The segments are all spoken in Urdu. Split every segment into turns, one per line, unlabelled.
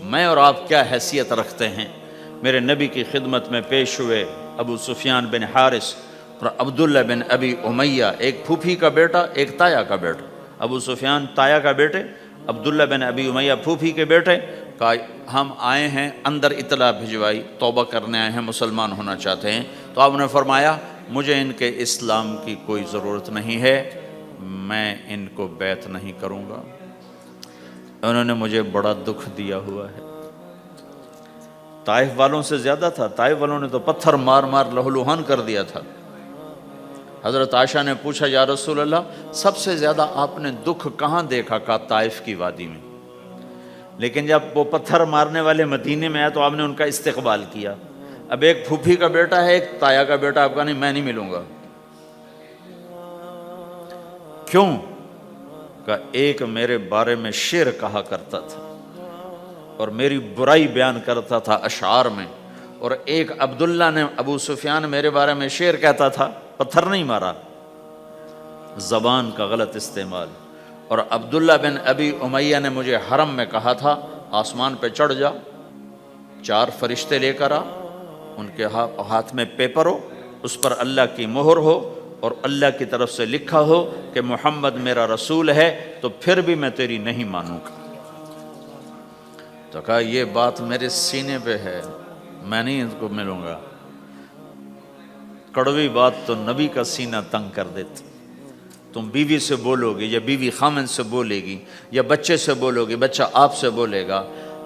میں اور آپ کیا حیثیت رکھتے ہیں؟ میرے نبی کی خدمت میں پیش ہوئے ابو سفیان بن حارث اور عبداللہ بن ابی امیہ، ایک پھوپھی کا بیٹا ایک تایا کا بیٹا، ابو سفیان تایا کا بیٹے، عبداللہ بن ابی امیہ پھوپھی کے بیٹے، کہا ہم آئے ہیں، اندر اطلاع بھجوائی، توبہ کرنے آئے ہیں، مسلمان ہونا چاہتے ہیں۔ تو آپ نے فرمایا مجھے ان کے اسلام کی کوئی ضرورت نہیں ہے، میں ان کو بیعت نہیں کروں گا، انہوں نے مجھے بڑا دکھ دیا ہوا ہے۔ طائف والوں سے زیادہ تھا، طائف والوں نے تو پتھر مار مار لہولوہان کر دیا تھا۔ حضرت عائشہ نے پوچھا یا رسول اللہ سب سے زیادہ آپ نے دکھ کہاں دیکھا؟ کہا طائف کی وادی میں، لیکن جب وہ پتھر مارنے والے مدینے میں آئے تو آپ نے ان کا استقبال کیا۔ اب ایک پھوپھی کا بیٹا ہے، ایک تایا کا بیٹا، آپ کہا نہیں میں نہیں ملوں گا۔ کیوں؟ کہ ایک میرے بارے میں شعر کہا کرتا تھا اور میری برائی بیان کرتا تھا اشعار میں، اور ایک عبداللہ نے ابو سفیان میرے بارے میں شعر کہتا تھا، پتھر نہیں مارا، زبان کا غلط استعمال۔ اور عبداللہ بن ابی امیہ نے مجھے حرم میں کہا تھا آسمان پہ چڑھ جا، 4 فرشتے لے کر آ، ان کے ہاتھ میں پیپر ہو، اس پر اللہ کی مہر ہو اور اللہ کی طرف سے لکھا ہو کہ محمد میرا رسول ہے، تو پھر بھی میں تیری نہیں مانوں گا۔ تو کہا یہ بات میرے سینے پہ ہے، میں نہیں ان کو ملوں گا۔ کڑوی بات تو نبی کا سینہ تنگ کر دیتی۔ تم بیوی سے بولو گے یا بیوی خامن سے بولے گی، یا بچے سے بولو گے بچہ آپ سے بولے گا،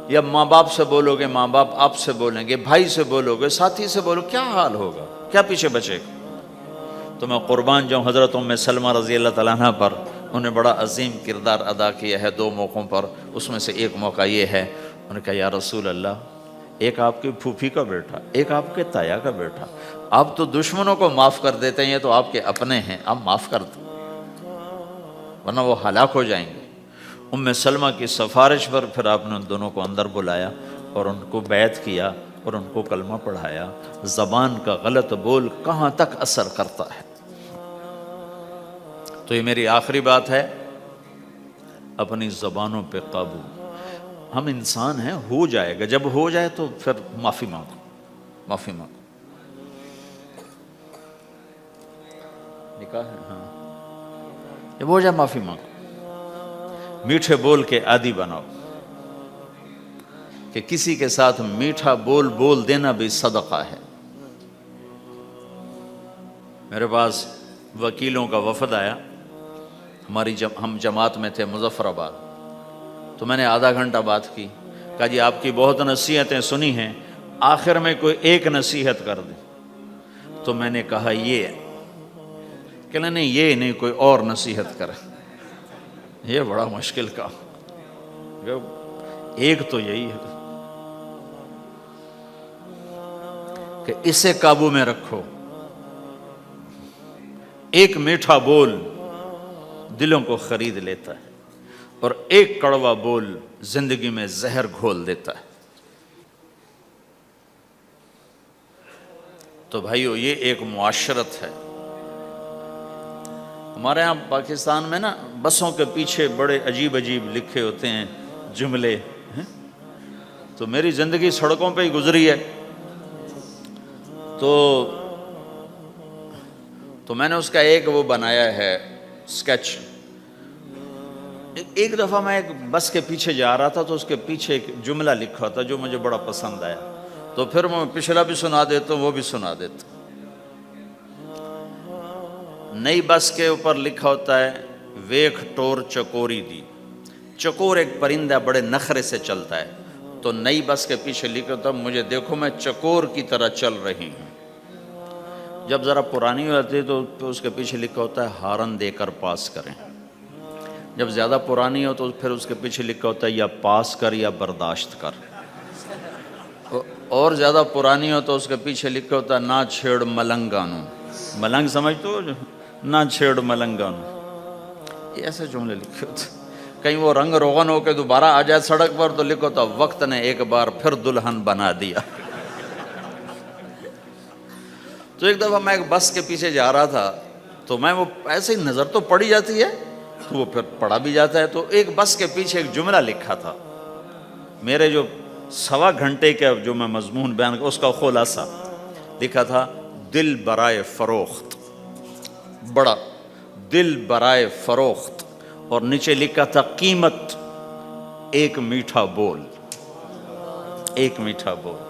یا ماں باپ سے بولو گے ماں باپ آپ سے بولیں گے، بھائی سے بولو گے، ساتھی سے بولو، کیا حال ہوگا؟ کیا پیچھے بچے گا؟ تو میں قربان جاؤں حضرت ام سلمہ رضی اللہ تعالیٰ عنہ پر، انہوں نے بڑا عظیم کردار ادا کیا ہے 2 موقعوں پر۔ اس میں سے ایک موقع یہ ہے، انہوں نے کہا یا رسول اللہ ایک آپ کی پھوپھی کا بیٹا، ایک آپ کے تایا کا بیٹا، آپ تو دشمنوں کو معاف کر دیتے ہیں، یہ تو آپ کے اپنے ہیں، آپ معاف کر دیں ورنہ وہ ہلاک ہو جائیں گے۔ ام سلمہ کی سفارش پر پھر آپ نے ان دونوں کو اندر بلایا اور ان کو بیعت کیا اور ان کو کلمہ پڑھایا۔ زبان کا غلط بول کہاں تک اثر کرتا ہے۔ تو یہ میری آخری بات ہے، اپنی زبانوں پہ قابو۔ ہم انسان ہیں، ہو جائے گا، جب ہو جائے تو پھر معافی مانگو، معافی مانگو۔ نکاح ہے ہاں، جب ہو جائے معافی مانگو۔ میٹھے بول کے عادی بناؤ کہ کسی کے ساتھ میٹھا بول دینا بھی صدقہ ہے۔ میرے پاس وکیلوں کا وفد آیا، ہم جماعت میں تھے مظفر آباد، تو میں نے آدھا گھنٹہ بات کی، کہا جی آپ کی بہت نصیحتیں سنی ہیں، آخر میں کوئی ایک نصیحت کر دیں۔ تو میں نے کہا یہ، کہ نہیں یہ نہیں، کوئی اور نصیحت کرے، یہ بڑا مشکل کام، ایک تو یہی ہے کہ اسے قابو میں رکھو۔ ایک میٹھا بول دلوں کو خرید لیتا ہے اور ایک کڑوا بول زندگی میں زہر گھول دیتا ہے۔ تو بھائیو یہ ایک معاشرت ہے۔ ہمارے ہاں پاکستان میں نا بسوں کے پیچھے بڑے عجیب عجیب لکھے ہوتے ہیں جملے، تو میری زندگی سڑکوں پہ ہی گزری ہے، تو میں نے اس کا ایک وہ بنایا ہے سکیچ۔ ایک دفعہ میں ایک بس کے پیچھے جا رہا تھا تو اس کے پیچھے ایک جملہ لکھا تھا جو مجھے بڑا پسند آیا، تو پھر میں پچھلا بھی سنا دیتا ہوں، وہ بھی سنا دیتا ہوں۔ نئی بس کے اوپر لکھا ہوتا ہے ویکھ ٹور چکوری دی۔ چکور ایک پرندہ بڑے نخرے سے چلتا ہے، تو نئی بس کے پیچھے لکھا ہوتا ہے مجھے دیکھو میں چکور کی طرح چل رہی ہوں۔ جب ذرا پرانی ہو جاتی ہے تو اس کے پیچھے لکھا ہوتا ہے ہارن دے کر پاس کریں۔ جب زیادہ پرانی ہو تو پھر اس کے پیچھے لکھا ہوتا ہے یا پاس کر یا برداشت کر۔ اور زیادہ پرانی ہو تو اس کے پیچھے لکھا ہوتا ہے نہ چھیڑ ملنگانو۔ ملنگ سمجھ تو، نہ چھیڑ ملنگانو۔ یہ ایسے جملے لکھے ہوتے ہیں۔ کہیں وہ رنگ روغن ہو کے دوبارہ آ جائے سڑک پر تو لکھو تو وقت نے ایک بار پھر دلہن بنا دیا۔ تو ایک دفعہ میں ایک بس کے پیچھے جا رہا تھا، تو میں وہ ایسے ہی نظر تو پڑی جاتی ہے تو وہ پھر پڑھا بھی جاتا ہے، تو ایک بس کے پیچھے ایک جملہ لکھا تھا، میرے جو سوا گھنٹے کا جو میں مضمون بیان کر اس کا خلاصہ لکھا تھا، دل برائے فروخت، بڑا دل برائے فروخت، اور نیچے لکھا تھا قیمت ایک میٹھا بول، ایک میٹھا بول۔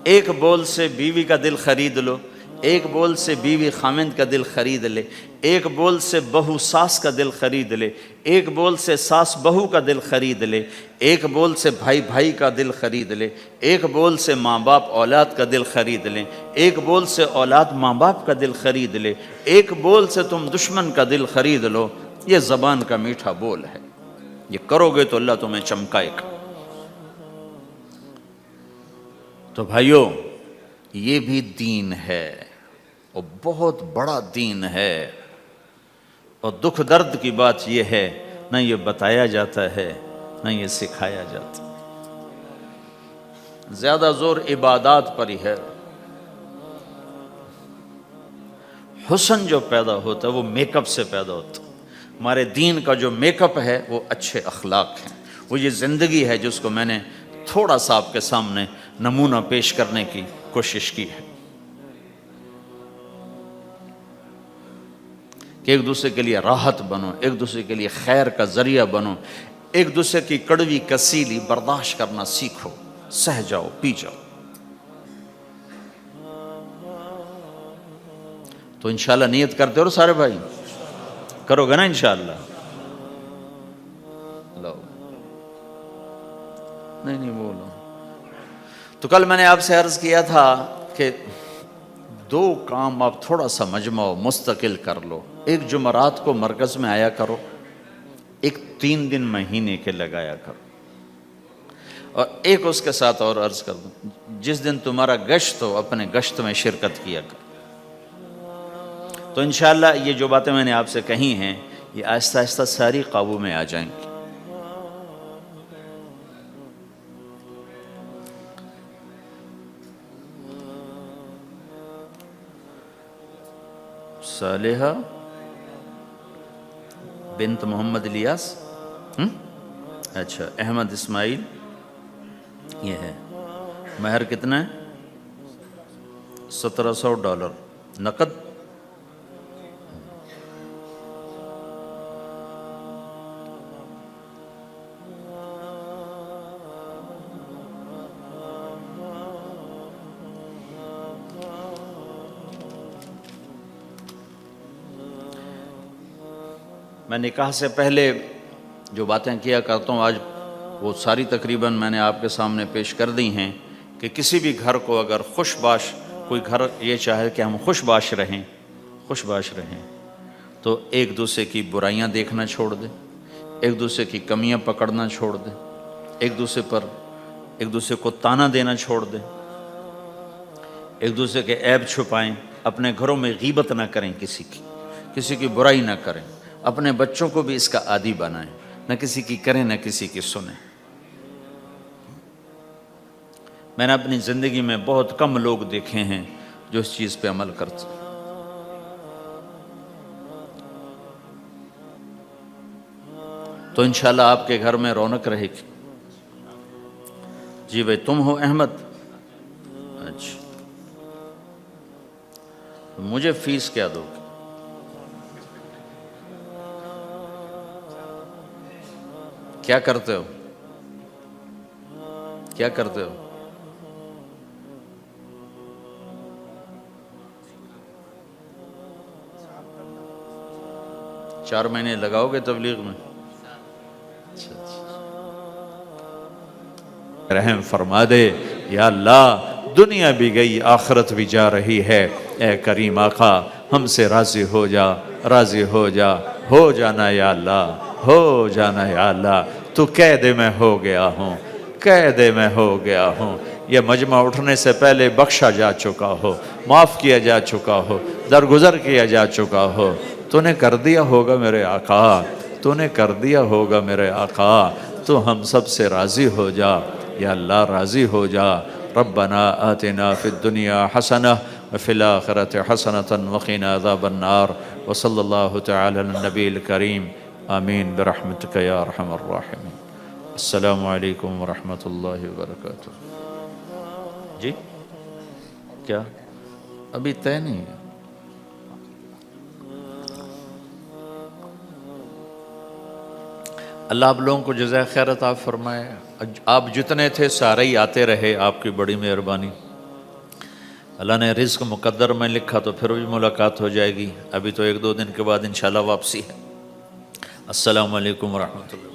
ایک بول سے بیوی کا دل خرید لو، ایک بول سے بیوی خامند کا دل خرید لے، ایک بول سے بہو ساس کا دل خرید لے، ایک بول سے ساس بہو کا دل خرید لے، ایک بول سے بھائی بھائی کا دل خرید لے، ایک بول سے ماں باپ اولاد کا دل خرید لیں، ایک بول سے اولاد ماں باپ کا دل خرید لے، ایک بول سے تم دشمن کا دل خرید لو۔ یہ زبان کا میٹھا بول ہے، یہ کرو گے تو اللہ تمہیں چمکائے گا۔ تو بھائیو، یہ بھی دین ہے اور بہت بڑا دین ہے، اور دکھ درد کی بات یہ ہے نہ یہ بتایا جاتا ہے نہ یہ سکھایا جاتا۔ زیادہ زور عبادات پر ہی ہے۔ حسن جو پیدا ہوتا ہے وہ میک اپ سے پیدا ہوتا ہے۔ ہمارے دین کا جو میک اپ ہے وہ اچھے اخلاق ہیں، وہ یہ زندگی ہے جس کو میں نے تھوڑا سا آپ کے سامنے نمونہ پیش کرنے کی کوشش کی ہے، کہ ایک دوسرے کے لیے راحت بنو، ایک دوسرے کے لیے خیر کا ذریعہ بنو، ایک دوسرے کی کڑوی کسیلی برداشت کرنا سیکھو، سہ جاؤ، پی جاؤ۔ تو انشاءاللہ نیت کرتے ہو سارے بھائی؟ کرو گے نا انشاءاللہ؟ لو نہیں بولو۔ تو کل میں نے آپ سے عرض کیا تھا کہ دو کام آپ تھوڑا سا مجمع مستقل کر لو۔ ایک جمعرات کو مرکز میں آیا کرو، ایک 3 دن مہینے کے لگایا کرو، اور ایک اس کے ساتھ اور عرض کر دوں، جس دن تمہارا گشت ہو اپنے گشت میں شرکت کیا کرو۔ تو انشاءاللہ یہ جو باتیں میں نے آپ سے کہی ہیں یہ آہستہ آہستہ ساری قابو میں آ جائیں گی۔ صالحہ بنت محمد الیاس، اچھا، احمد اسماعیل، یہ ہے۔ مہر کتنا ہے؟ $1700 نقد۔ میں نکاح سے پہلے جو باتیں کیا کرتا ہوں آج وہ ساری تقریباً میں نے آپ کے سامنے پیش کر دی ہیں، کہ کسی بھی گھر کو اگر خوش باش، کوئی گھر یہ چاہے کہ ہم خوش باش رہیں، تو ایک دوسرے کی برائیاں دیکھنا چھوڑ دیں، ایک دوسرے کی کمیاں پکڑنا چھوڑ دیں، ایک دوسرے کو تانا دینا چھوڑ دیں، ایک دوسرے کے عیب چھپائیں، اپنے گھروں میں غیبت نہ کریں، کسی کی برائی نہ کریں، اپنے بچوں کو بھی اس کا عادی بنائیں، نہ کسی کی کریں نہ کسی کی سنیں۔ میں نے اپنی زندگی میں بہت کم لوگ دیکھے ہیں جو اس چیز پہ عمل کرتے ہیں۔ تو انشاءاللہ آپ کے گھر میں رونق رہے گی۔ جی بھائی، تم ہو احمد؟ اچھا، مجھے فیس کیا دو گے؟ کیا کرتے ہو؟ کیا کرتے ہو؟ چار مہینے لگاؤ گے تبلیغ میں؟ رحم فرما دے یا اللہ، دنیا بھی گئی آخرت بھی جا رہی ہے، اے کریم آقا ہم سے راضی ہو جا، راضی ہو جا، ہو جانا یا اللہ، ہو جانا یا اللہ۔ تو قید میں ہو گیا ہوں، قید میں ہو گیا ہوں، یہ مجمع اٹھنے سے پہلے بخشا جا چکا ہو، معاف کیا جا چکا ہو، درگزر کیا جا چکا ہو۔ تو نے کر دیا ہوگا میرے آقا، تو نے کر دیا ہوگا میرے آقا، تو ہم سب سے راضی ہو جا یا اللہ، راضی ہو جا۔ ربنا آتنا فی الدنیا حسنہ وفی الآخرۃ حسنۃ وقنا عذاب النار، وصلی اللہ تعالی علی النبی الکریم، آمین برحمتک یا ارحم الراحمین۔ السلام علیکم ورحمۃ اللہ وبرکاتہ. جی کیا ابھی طے نہیں ہے؟ اللہ آپ لوگوں کو جزائے خیر عطا فرمائے. آپ جتنے تھے سارے ہی آتے رہے، آپ کی بڑی مہربانی. اللہ نے رزق مقدر میں لکھا تو پھر بھی ملاقات ہو جائے گی. ابھی تو 1-2 دن کے بعد انشاءاللہ واپسی ہے. السلام علیکم ورحمۃ اللہ.